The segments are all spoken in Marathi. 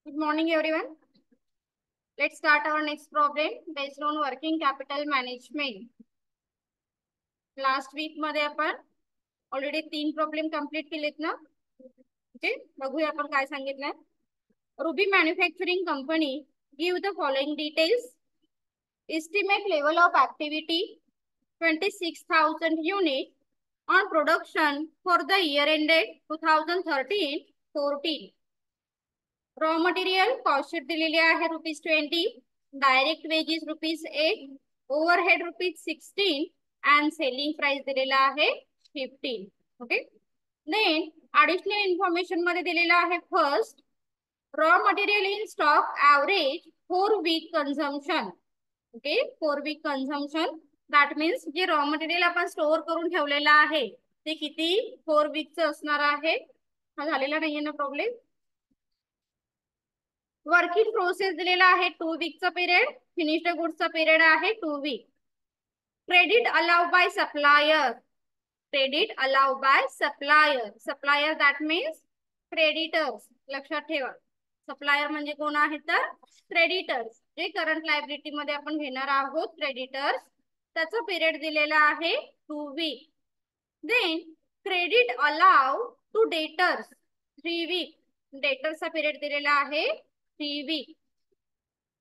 Good morning, everyone. Let's start our next problem based on working capital management. Last week मध्ये आपण ऑलरेडी 3 प्रॉब्लेम कंप्लीट केलेत ना. ओके, बघूया आपण काय सांगितलंय. Ruby manufacturing company give the following details. Estimate level of activity 26,000 unit on production for the year ended 2013-14. Raw material cost sheet दिलेली आहे ₹20, direct wedges ₹8, overhead ₹16 and selling price दिलेला आहे 15. ओके, देन ऍडिशनल इन्फॉर्मेशन मध्ये दिलेला आहे. First, raw material in stock average 4 week consumption. Okay, 4 week consumption that means जे रॉ मटेरियल आपण स्टोअर करून ठेवलेलं आहे ते किती 4 वीकचं असणार आहे. हा झालेला नाहीये ना प्रॉब्लेम. वर्किंग प्रोसेस दिलेला आहे 2 वीकचा पिरियड. फिनिश्ड गुड्सचा पिरियड आहे 2 week. Credit allow by supplier. Credit allow by supplier. Supplier that means creditors. लक्षात ठेवा, सप्लायर म्हणजे कोण आहेत तर क्रेडिटर्स. जे करंट लायबिलिटी मध्ये आपण घेणार आहोत क्रेडिटर्स, त्याचा पिरियड दिलेला आहे 2 week. Then credit allow to debtors 3 week. डेटर्सचा पिरियड दिलेला आहे 3 week.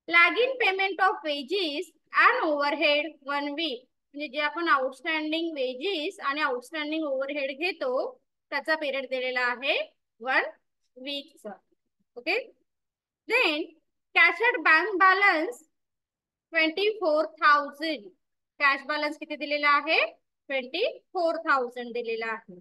Lagging payment of wages and overhead 1 week. म्हणजे जे आपण आउटस्टँडिंग वेजेस आणि आउटस्टँडिंग ओव्हरहेड घेतो त्याचा पिरियड दिलेला आहे 1 वीकचा. Okay, then cash at bank balance 24,000. Cash balance किती दिलेला आहे 24,000 दिलेला आहे.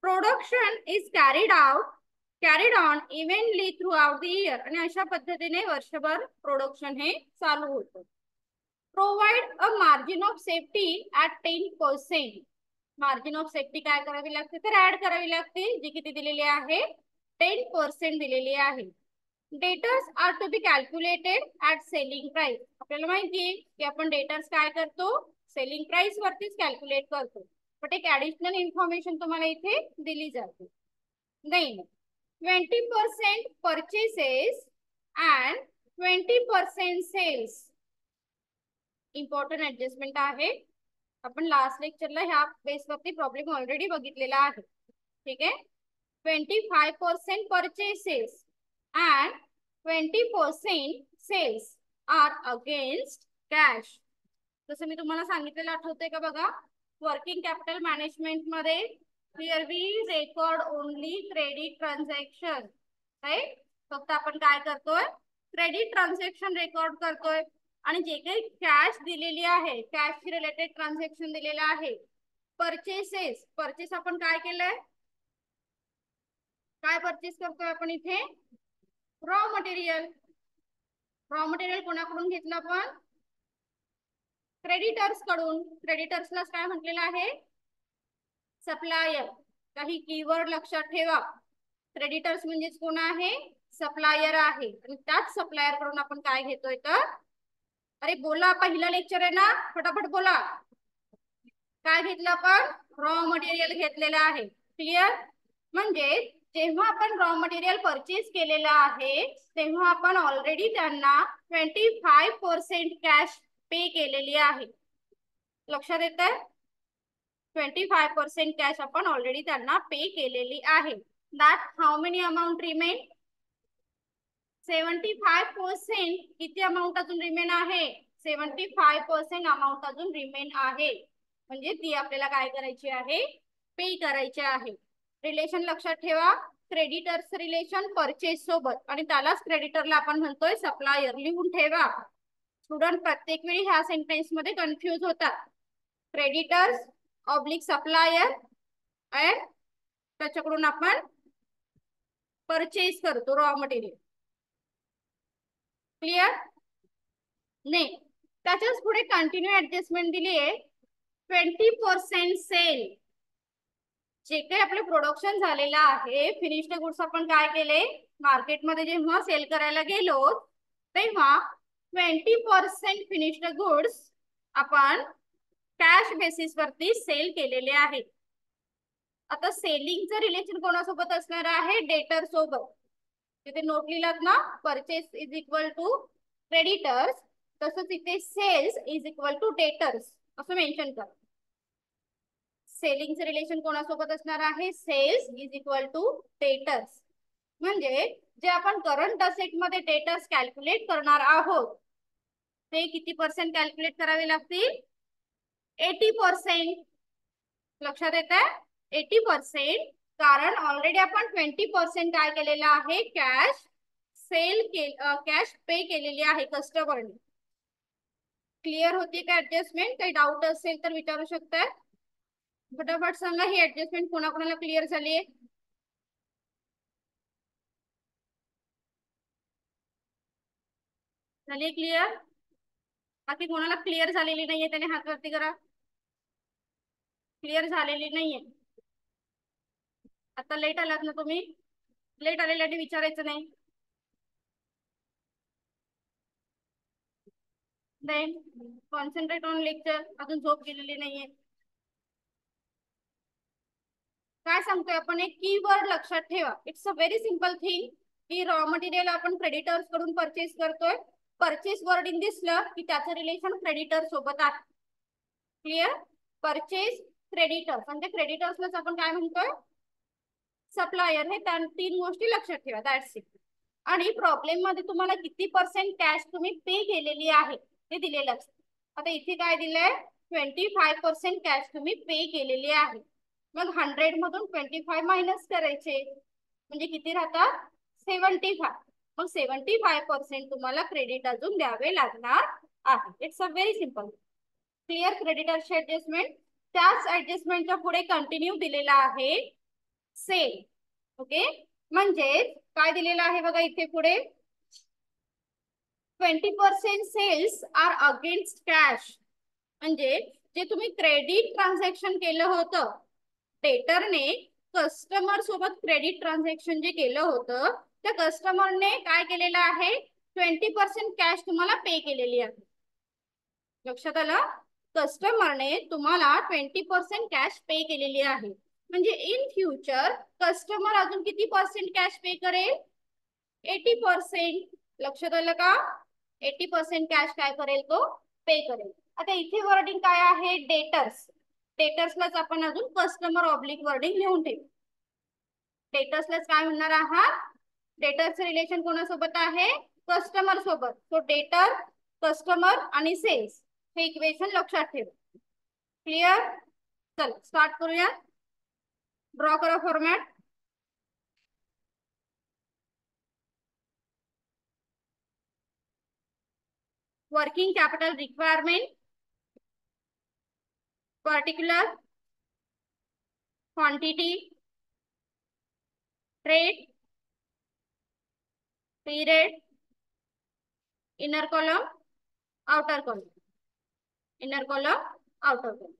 Production is carried on evenly throughout the year. आणि अशा पद्धतीने वर्षभर प्रोडक्शन हे चालू होतं. Provide a margin of safety at 10%. Margin of safety काय करावी लागते तर ऍड करावी लागते, जी किती दिलेली आहे 10% दिलेली आहे. Debtors are to be calculated at selling price. आपल्याला माहिती आहे की आपण डेटर्स काय करतो सेलिंग प्राइस वरतीच कॅल्क्युलेट करतो, बट एक ऍडिशनल इन्फॉर्मेशन तुम्हाला इथे दिली जाते. Then 20% purchases and 20% sales. Important adjustment आहे. आपण लास्ट लेक्चरला ह्या बेसवरती प्रॉब्लेम ऑलरेडी बघितलेला आहे. ठीक आहे, 25% purchases and 20% sales are against cash. जसं मी तुम्हाला सांगितलेलं आठवतंय का बघा, वर्किंग कॅपिटल मॅनेजमेंट मध्ये here we record only credit transaction. Right, फक्त आपण काय करतोय क्रेडिट ट्रान्झॅक्शन रेकॉर्ड करतोय. आणि जे काही कॅश दिलेली आहे, कॅश रिलेटेड ट्रान्झॅक्शन दिलेलं आहे. परचेसेस, परचेस आपण काय केलंय, काय परचेस करतोय आपण इथे रॉ मटेरियल. रॉ मटेरियल कोणाकडून घेतलं आपण क्रेडिटर्स कडून. क्रेडिटर्सला काय म्हटलेलं आहे सप्लायर. काही कीवर्ड लक्षात ठेवा, क्रेडिटर्स म्हणजेच कोण आहे सप्लायर आहे. आणि त्याच सप्लायर कडून आपण काय घेतोय तर, अरे बोला, पहिला लेक्चर आहे ना, फटाफट बोला. काय घेतलं आपण रॉ मटेरियल घेतलेलं आहे. क्लिअर, म्हणजे जेव्हा आपण रॉ मटेरियल परचेस केलेलं आहे तेव्हा आपण ऑलरेडी त्यांना 25% कॅश पे केलेली आहे. लक्षात येत आहे, 25% कॅश आपण ऑलरेडी त्यांना पे केलेली आहे. That how many amount remain 75%. किती अमाऊंट अजून रिमेन आहे 75% अमाऊंट अजून रिमेन आहे. म्हणजे ती आपल्याला काय करायची आहे पे करायची आहे. रिलेशन लक्षात ठेवा, क्रेडिटर्स रिलेशन परचेस सोबत, आणि त्यालाच क्रेडिटरला आपण म्हणतोय सप्लायर. लिहून ठेवा, स्टुडंट प्रत्येक वेळी ह्या सेंटेन्स मध्ये कन्फ्युज होतात. क्रेडिटर्स ऑब्लिक सप्लायर अँड त्याच्याकडून आपण परचेस करतो रॉ मटेरियल. क्लिअर, नाही त्याच्याच पुढे कंटिन्यू ऍडजस्टमेंट दिली आहे 20% सेल. जे काही आपलं प्रोडक्शन झालेलं आहे फिनिश्ड गुड्स आपण काय केले मार्केटमध्ये जेव्हा सेल करायला गेलो तेव्हा 20% फिनिश्ड गुड्स आपण कॅश बेसिस वरती सेल केलेले आहेत. आता सेलिंगचं रिलेशन कोणासोबत असणार आहे डेटर सोबत. तिथे नोट लिहिलात ना, purchase is equal to creditors, तसंच इथे sales is equal to debtors असं मेन्शन कर. सेलिंगचं रिलेशन कोणासोबत असणार आहे, sales is equal to debtors. म्हणजे जे आपण करंट असेट मध्ये डेटर्स कॅल्क्युलेट करणार आहोत ते किती पर्सेंट कॅल्क्युलेट करावे लागतील, 80%. लक्षात येत आहे, 80%. कारण ऑलरेडी आपण 20% काय केलेलं आहे, कॅश कॅश पे केलेली आहे कस्टमरने. क्लिअर होती का ऍडजस्टमेंट? काही डाऊट असेल तर विचारू शकताय. फटाफट सांगा ही ऍडजस्टमेंट कोणाकोणाला क्लिअर झाली आहे. झाली क्लिअर? बाकी कोणाला क्लिअर झालेली नाहीये त्याने हात वरती करा. क्लिअर झालेली नाहीये. आता लेट आलात ना तुम्ही, लेट आलेल्याने विचारायचं नाही. Then concentrate on lecture. अजून झोप गेलेली नाहीये. काय सांगतोय आपण, एक कीवर्ड लक्षात ठेवा. It's a very simple thing की रॉ मटेरियल आपण क्रेडिटर्स कडून परचेस करतोय. परचेस वर्डिंग दिसलं की त्याचं रिलेशन क्रेडिटर सोबत आहे. क्लिअर? परचेस क्रेडिटर्स म्हणजे क्रेडिटर्सलाच आपण काय म्हणतोय, सप्लायर. हे 3 गोष्टी लक्षात ठेवा. That's it. आणि प्रॉब्लेम मध्ये तुम्हाला किती पर्सेंट कॅश तुम्ही पे केलेली आहे ते दिलेलं असतं. आता इथे काय दिलंय, 25% कॅश तुम्ही पे केलेली आहे. मग 100 मधून 25 मायनस करायचे म्हणजे किती राहतात, 75. मग 75% तुम्हाला क्रेडिट अजून द्यावे लागणार आहे. It's a very simple. Clear? क्रेडिटरची ऍडजस्टमेंट. त्याच ऍडजस्टमेंटच्या पुढे कंटिन्यू दिलेला आहे सेल. ओके, म्हणजे काय दिलेलं आहे बघा इथे पुढे, 20% सेल्स आर अगेन्स्ट कॅश. म्हणजे जे तुम्ही क्रेडिट ट्रान्झॅक्शन केलं होतं, डेटरने कस्टमर सोबत क्रेडिट ट्रान्झॅक्शन जे केलं होतं त्या कस्टमरने काय केलेलं आहे, 20% कॅश तुम्हाला पे केलेली आहे. लक्षात आलं? कस्टमरने तुम्हाला 20% कॅश पे केलेली आहे. म्हणजे इन फ्युचर कस्टमर अजून किती पर्सेंट कॅश पे करेल, 80%. लक्षात आलं का? 80% कॅश काय करेल, तो पे करेल. आता इथे वर्डिंग काय आहे, डेटर्स. डेटर्सलाच आपण अजून कस्टमर ऑब्लिक वर्डिंग लिहून ठेवू. डेटर्सलाच काय म्हणणार आहात, डेटर्स रिलेशन कोणासोबत आहे, कस्टमर सोबत. सो डेटर, कस्टमर आणि सेल्स हे इक्वेशन लक्षात ठेवा. क्लिअर? चल स्टार्ट करूया. ड्रॉ करा format. Working capital requirement, particular, quantity, trade, period, inner column, outer column, inner column, outer column.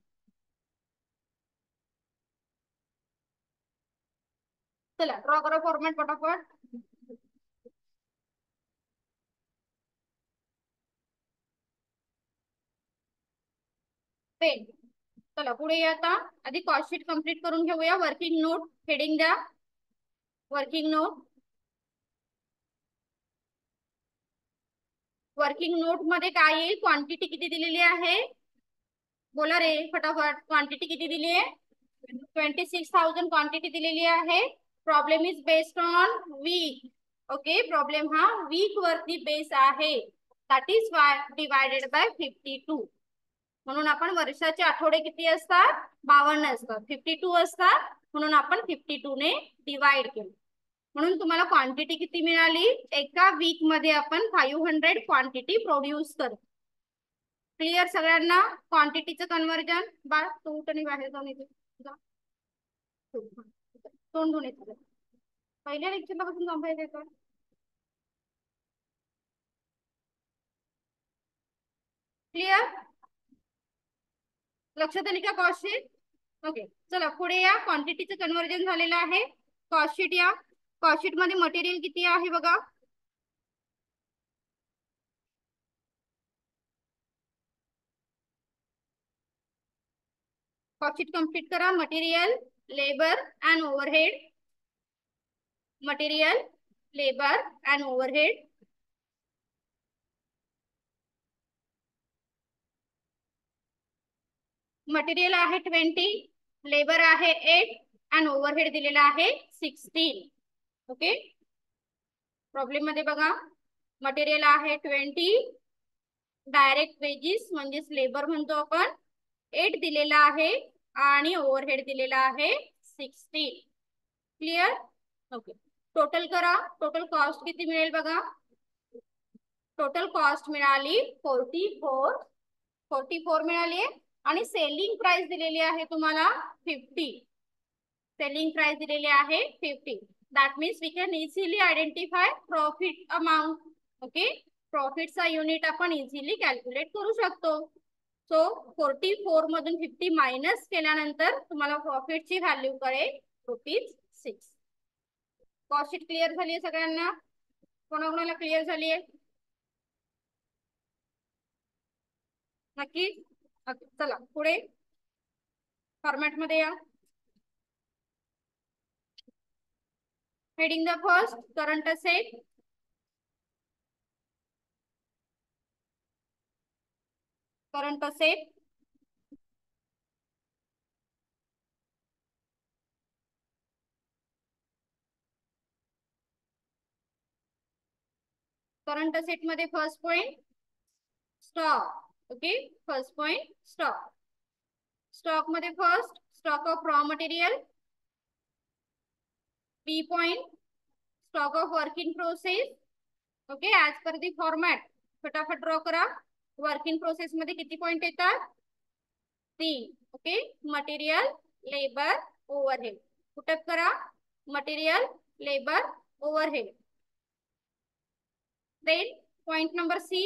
चला ड्रॉ करा फॉर्मॅट फटाफट. पेन. चला पुढे या. आता आधी कॉस्ट शीट कंप्लीट करून घेऊया. वर्किंग नोट हेडिंग द्या. Working note. वर्किंग नोट मध्ये काय येईल, क्वांटिटी किती दिलेली आहे, बोला रे फटाफट. क्वांटिटी किती दिली आहे, 26,000 क्वांटिटी दिलेली आहे. Problem is based on week. Okay, problem हा वीक वरती बेस आहे. That is y divided by 52. म्हणून आपण वर्षाचे आठवडे किती असतात, 52 असतात. 52 असतात म्हणून आपण 52 ने डिवाइड केलं. म्हणून तुम्हाला क्वांटिटी किती मिळाली, एका वीक मध्ये आपण 500 क्वांटिटी प्रोड्यूस करतो. क्लिअर सगळ्यांना? क्वांटिटीचं कन्वर्जन. बाळ तू उठ आणि बाहेर जाऊन येते, तोंड धुणे. पहिल्या लेक्चरला पासून थांबायचं का? क्लिअर? लक्षात आली का कॉस्ट शीट? ओके चला पुढे या. क्वांटिटीचं कन्वर्जन झालेलं आहे. कॉस्ट शीट या. कॉस्ट शीट मध्ये मटेरियल किती आहे बघा, कॉस्ट शीट कंप्लीट करा. Material, labour and overhead. Material, labour and overhead. Material आहे 20, लेबर आहे 8 अँड ओव्हरहेड दिलेला आहे 16. ओके, प्रॉब्लेम मध्ये बघा, मटेरियल आहे 20, डायरेक्ट वेजीस म्हणजेच लेबर म्हणतो आपण 8 दिलेला आहे आणि ओव्हरहेड दिलेला आहे 16. क्लिअर. ओके, टोटल करा. टोटल कॉस्ट किती मिळेल बघा. टोटल कॉस्ट मिळाली 44 मिळाली आणि सेलिंग प्राइस दिलेली आहे तुम्हाला 50. सेलिंग प्राइस दिलेली आहे 50. That means we can easily identify profit amount. Okay, प्रॉफिटचा युनिट आपण इझिली कॅल्क्युलेट करू शकतो. सो 44 मधून 50 मायनस केल्यानंतर तुम्हाला प्रॉफिटची व्हॅल्यू कळेल ₹6. कॉस्ट शीट क्लिअर झाली आहे सगळ्यांना? कोणाकोणाला क्लिअर झाली आहे? नक्की. चला पुढे फॉर्मॅट मध्ये या. Heading the first current asset. Current asset. Current asset मध्ये first point stock. Okay, first point stock. Stock मध्ये first stock of raw material. B point stock of work in process. Okay, as per the format फटाफट ड्रॉ करा. वर्क इन प्रोसेस मध्ये किती पॉइंट येतात? 3. Okay, material, labour, overhead. Put up करा. Material, labour, overhead. Then point number C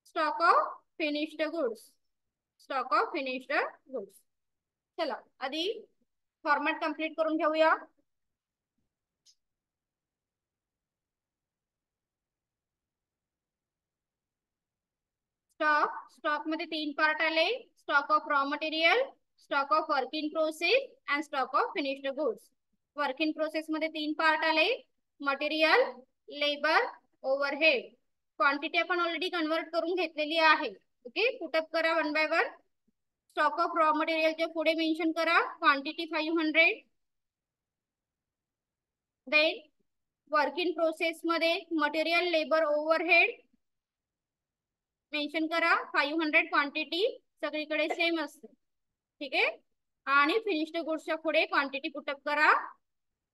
stock of finished goods. Stock of finished goods. चला आधी फॉर्मॅट कंप्लीट करून घेऊया. स्टॉक मध्ये 3 पार्ट आले. Stock of raw material, stock of work in process and stock of finished goods. Work in process मध्ये 3 पार्ट आले. Material, labour, overhead. क्वांटिटी आपण ऑलरेडी कन्वर्ट करून घेतलेली आहे. ओके, पुटअप करा one by one. Stock of raw मटेरियलच्या पुढे मेन्शन करा quantity 500. Then work in process मध्ये मटेरियल, लेबर, ओव्हरहेड मेन्शन करा 500. क्वांटिटी सगळीकडे सेम असते. ठीक आहे, आणि फिनिश्ड गुड्सच्या पुढे क्वांटिटी पुटअप करा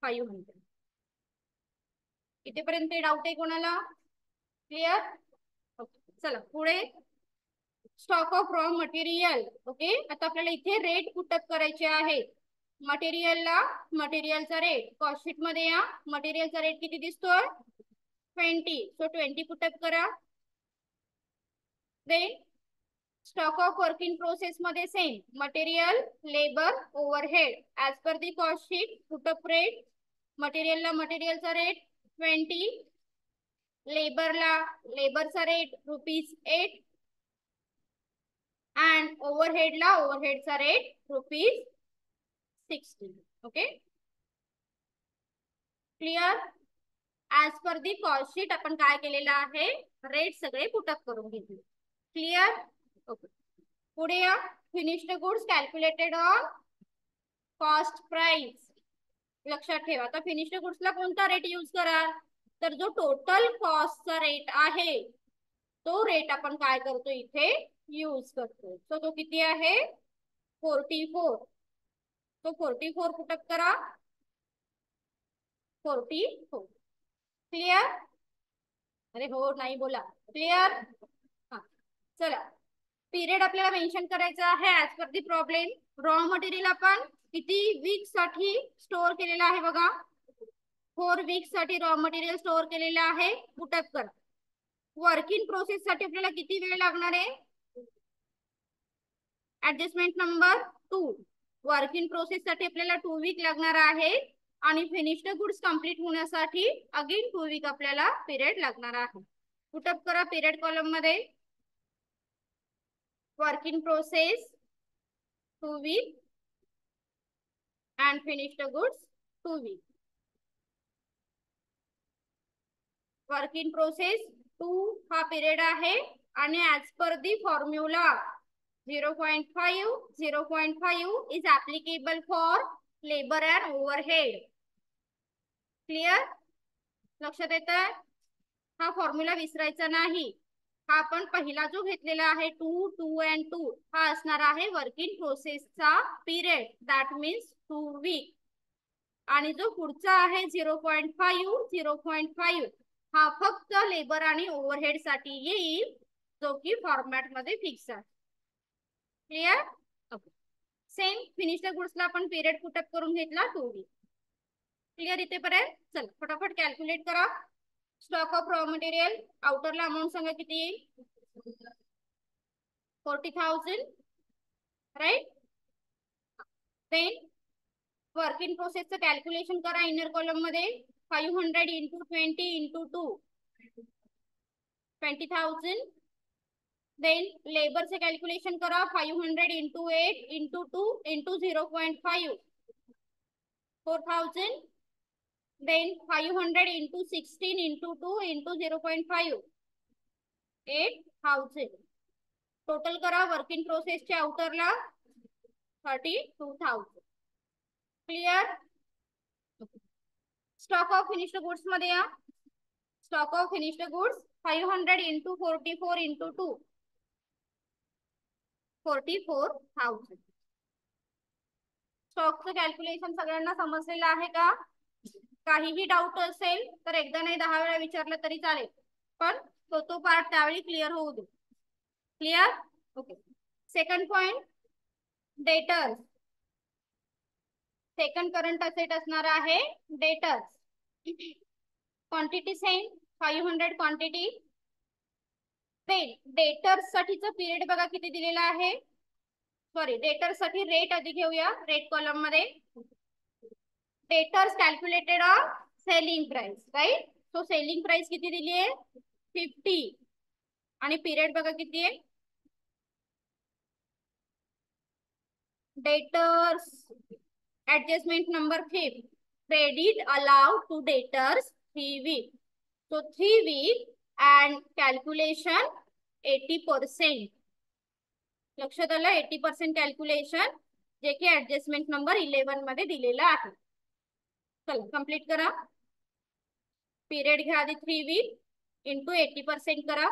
500. इथेपर्यंत डाऊट आहे कोणाला? क्लिअर. ओके, चला पुढे stock of raw material. Okay, आता आपल्याला इथे रेट पुटअप करायचे आहे. मटेरियलला मटेरियलचा रेट कॉस्ट शीट मध्ये या. मटेरियलचा रेट किती दिसतोय? 20. सो 20 पुटअप करा. Then stock of work in process मध्ये same material, labour, overhead as per the cost sheet. Put up rate. मटेरियलला मटेरियलचा रेट 20, लेबरला लेबरचा रेट ₹8 अँड ओव्हरहेडला ओव्हरहेडचा rate ₹16. Okay, clear. As per the cost sheet आपण काय केलेलं आहे? रेट सगळे पुटअप करून घेतले. क्लिअर. ओके, पुढे या. Finished goods calculated on cost price. लक्षात ठेवा, आता फिनिश्ड गुड्सला कोणता रेट यूज कराल? तर जो टोटल कॉस्टचा रेट आहे तो रेट आपण काय करतो इथे यूज करतो. सो तो किती आहे? 44. तो 44 पुटअप करा. 44. क्लिअर. अरे हो नाही बोला. क्लिअर. हा, चला पिरियड आपल्याला मेन्शन करायचा आहे ऍज पर दी प्रॉब्लेम. रॉ मटेरियल आपण किती वीक साठी स्टोअर केलेला आहे बघा? 4 वीक्स साठी रॉ मटेरियल स्टोअर केलेलं आहे. पुटअप करा. वर्क इन प्रोसेस साठी आपल्याला किती वेळ लागणार आहे? Adjustment number 2. Work in process साठी आपल्याला 2 वीक लागणार आहे आणि फिनिश्ड गुड्स कंप्लीट होण्यासाठी अगेन 2 वीक आपल्याला पिरियड लागणार आहे. पुटअप करा पिरियड कॉलम मध्ये. Work in process 2 week and finished goods 2 weeks. Work in process 2 हा पिरियड आहे आणि as per the formula 0.5 is applicable for labour and overhead. Clear? लक्षात येत आहे? हा फॉर्म्युला विसरायचा नाही. हा आपण पहिला जो घेतलेला आहे 2 अँड 2 हा असणार आहे वर्क इन प्रोसेसचा पिरियड, दॅट मीन्स 2 वीक. आणि जो पुढचा आहे 0.5 हा फक्त लेबर आणि ओव्हरहेड साठी येईल, जो की फॉर्मॅट मध्ये फिक्स आहे. क्लिअर? सेम फिनिश द गुड्सला आपण पिरियड पुटअप करून घेतला 2 वीक. क्लिअर इथेपर्यंत? चल फटाफट कॅल्क्युलेट करा. स्टॉक ऑफ रॉ मटेरियल आउटरला अमाऊंट सांगा किती येईल? 40,000 राईट. देन वर्क इन प्रोसेसचं कॅल्क्युलेशन करा इनर कॉलम मध्ये. 500 इंटू 20 इंटू 2 20,000. देन लेबरचे कॅल्क्युलेशन करा 500 into 8 into 2 into 0.5 4,000. Then 500 into 16 into 2 into 0.5 8,000. Total करा वर्क इन प्रोसेसच्या आउटरला 32,000. Clear? Stock of finished goods मध्ये या. Stock of finished goods 500 into 44 into 2 44,000. स्टॉकचं calculation सगळ्यांना समजलेलं आहे का? काहीही डाऊट असेल तर एकदा नाही 10 वेळा विचारलं तरी चालेल, पण तो पार्ट त्यावेळी क्लिअर होऊ दे. Clear? Okay. Second point, debtors. Second current asset असणार आहे debtors. Quantity same 500 quantity. Then debtors साठीचा पिरियड बघा किती दिलेला आहे. सॉरी, डेटर्स साठी रेट आधी घेऊया. रेट कॉलम मध्ये debtors calculated on selling price, right. So selling price किती दिली आहे? 50 आणि पिरियड बघा किती आहे. Debtors adjustment number 5, credit allowed to debtors 3 week. So 3 week and calculation 80%. लक्षात आलं? 80% कॅल्क्युलेशन जे की ऍडजस्टमेंट नंबर 11 मध्ये दिलेला आहे. चला कंप्लीट करा. पिरियड घ्या आधी 3 वीक इंटू 80% करा.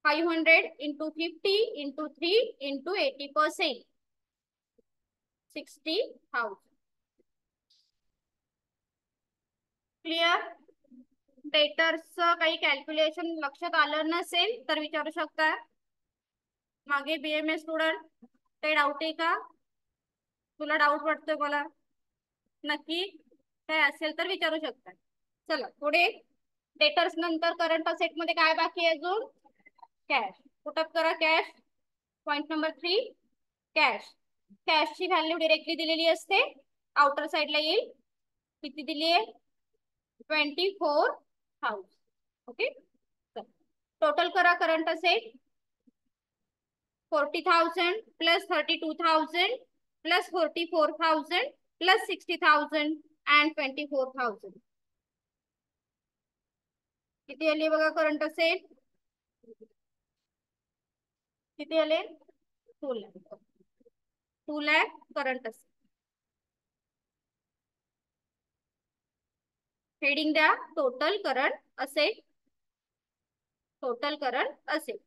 500 इंटू 50 इंटू 3 इंटू 80% 60,000. क्लिअर? डेटर्सचं काही कॅल्क्युलेशन लक्षात आलं नसेल तर विचारू शकता. मागे बीएमएस स्टुडंट, काही डाऊट आहे का? तुला डाऊट वाटतोय मला? नक्की काय असेल तर विचारू शकता. चला पुढे. डेटर्स नंतर करंट असेट मध्ये काय बाकी आहे अजून? कॅश. पुटअप करा कॅश. Point number 3, cash. कॅशची व्हॅल्यू डायरेक्टली दिलेली असते, आउटर साइडला येईल. किती दिली आहे? 24,000. ओके. टोटल करा current asset 40,000 plus 32,000 plus 44,000 plus 60,000 and 24,000. किती आले बघा करंट असेट? किती आले? 2 lakh. 2 lakh current asset. Heading द्या total current asset. Total current asset.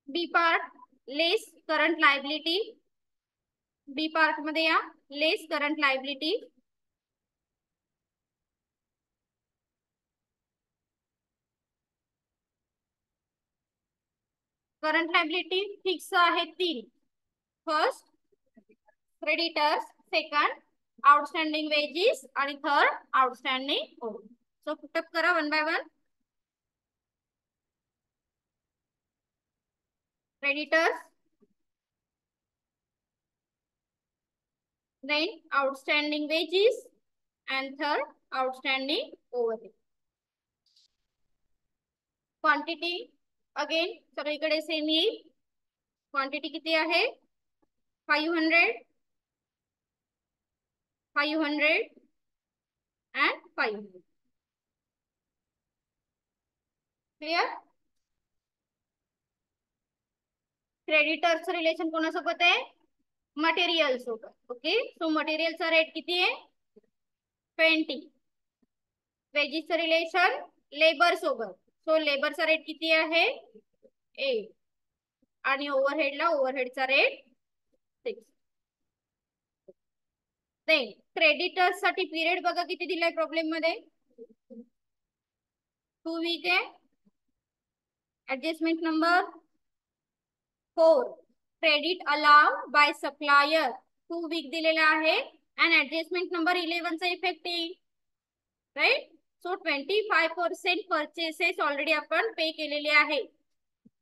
B part, less current liability. B part मध्ये या, less current liability. Current liability fix आहे 3. First creditors, second outstanding wages आणि third outstanding over. So put up करा 1 by 1. Creditors, then outstanding wages and third outstanding overhead. Quantity again सगळीकडे सेम येईल. क्वांटिटी किती आहे? 500, 500 and 500. क्लियर? क्रेडिटर्सचं रिलेशन कोणासोबत आहे? मटेरियल सोबत. ओके, सो मटेरियलचा रेट किती आहे? 20. वेजीसचं रिलेशन लेबर सोबत. सो लेबरचा रेट किती आहे? 8. आणि ओव्हरहेडचा रेट 6. देन क्रेडिटर्स साठी पिरियड बघा किती दिलाय प्रॉब्लेम मध्ये? 2 वीक आहे. Adjustment number 4. Credit allowed by supplier 2 week दिलेला आहे. आणि ऍडजस्टमेंट नंबर 11 चा इफेक्ट येईल. राईट? सो 25% परचेसेस ऑलरेडी आपण पे केलेले आहे.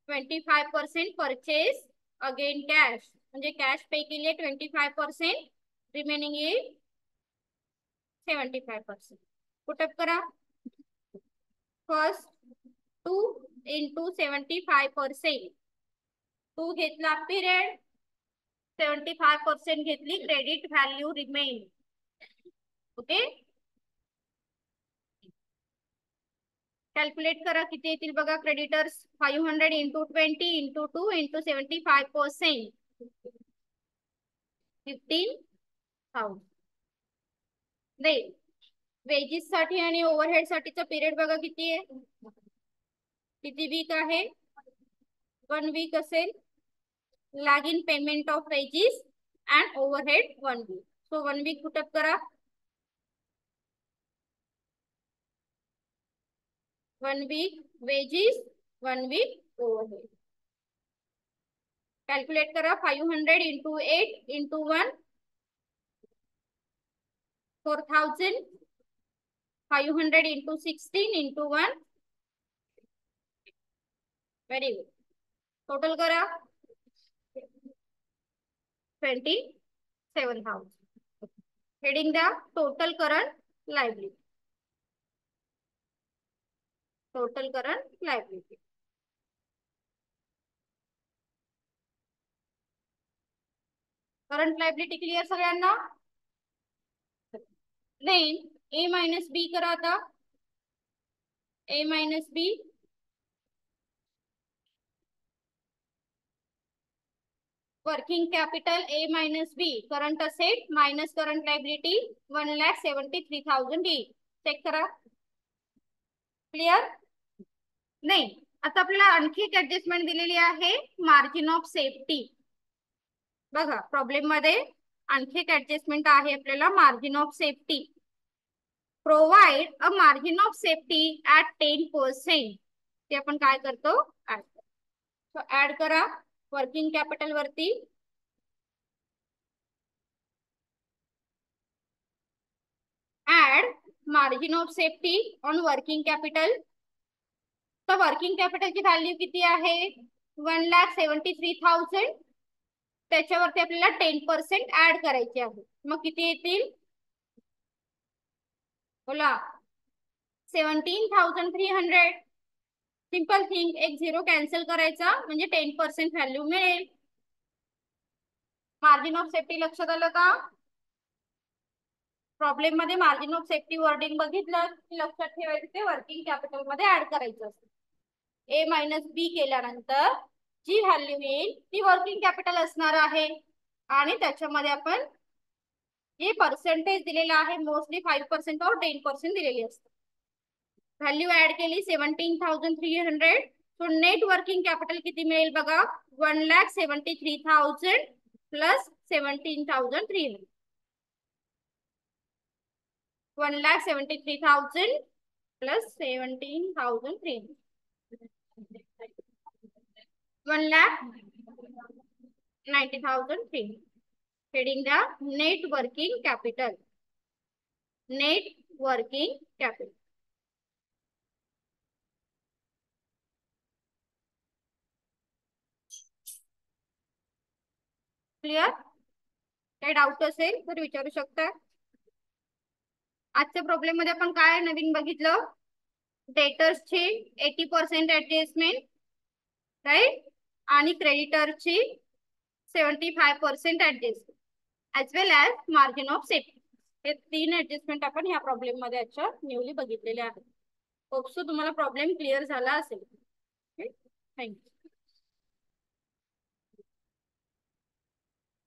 25% परचेस अगेन कॅश, म्हणजे कॅश पे केली आहे 25%, रिमेनिंग येईल 75%. पुटअप करा. First 2 into 75%. 2 घेतला पिरियड, 75% घेतली credit value remain. Okay, calculate करा किती येतील बघा creditors. 500 into 20 into 2 into 75%, 15,000. Then wages साठी आणि ओव्हरहेड साठीचा पिरियड बघा किती आहे? किती वीक आहे? 1 वीक असेल. Lag in payment of wages and overhead 1 week. So 1 week put up करा. 1 week wages, 1 week overhead. Calculate करा. 500 into 8 into 1, 4,000. 500 into 16 into 1. Very good. Total करा. 27,000. हेडिंग द्या total current liability. Total current liability. Current liability clear सगळ्यांना? देन ए मायनस बी करा आता. A minus B, working capital A minus B, current asset minus current liability 1,73,000 येईल. चेक करा. क्लियर? नाही, आता आपल्याला आणखी एक ऍडजस्टमेंट दिलेली आहे, मार्जिन ऑफ सेफ्टी. बघा प्रॉब्लेम मध्ये आणखी एक ऍडजस्टमेंट आहे आपल्याला, margin of safety. Provide a margin of safety at 10%. ते आपण काय करतो? ऍड करतो. ऍड करा वर्किंग कॅपिटल वरती. Add margin of safety on working capital. तर वर्किंग कॅपिटलची व्हॅल्यू किती आहे? 1,73,000. त्याच्यावरती आपल्याला 10% ऍड करायचे आहे. मग किती येतील? बोला. 17,300. सिंपल थिंग, एक 0 कॅन्सल करायचा म्हणजे 10% व्हॅल्यू मिळेल. मार्जिन ऑफ सेफ्टी लक्षात आलं का? प्रॉब्लेम मध्ये मार्जिन ऑफ सेफ्टी वर्डिंग बघितलं की लक्षात ठेवायचं ते वर्किंग कॅपिटल मध्ये ऍड करायचं असतं. ए मायनस बी केल्यानंतर जी व्हॅल्यू येईल ती वर्किंग कॅपिटल असणार आहे. आणि त्याच्यामध्ये आपण जे पर्सेंटेज दिलेला आहे मोस्टली 5% और 10% दिलेली असते. व्हॅल्यू ऍड केली 17,300. सो नेट वर्किंग कॅपिटल किती मिळेल बघा? 1,73,000 plus 17,300. 1,73,000 plus 17,300. 1,90,300. Heading the net working capital. Net working capital. Clear? काही डाऊट असेल तर विचारू शकता. आजच्या प्रॉब्लेम मध्ये आपण काय नवीन बघितलं? डेटर्सची 80% ऍडजस्टमेंट, राईट? आणि क्रेडिटरची 75% adjust as well as margin of safety. हे 3 ऍडजस्टमेंट आपण ह्या प्रॉब्लेम मध्ये आजच्या न्यूली बघितलेले आहेत. होप सो तुम्हाला प्रॉब्लेम क्लिअर झाला असेल. थँक्यू.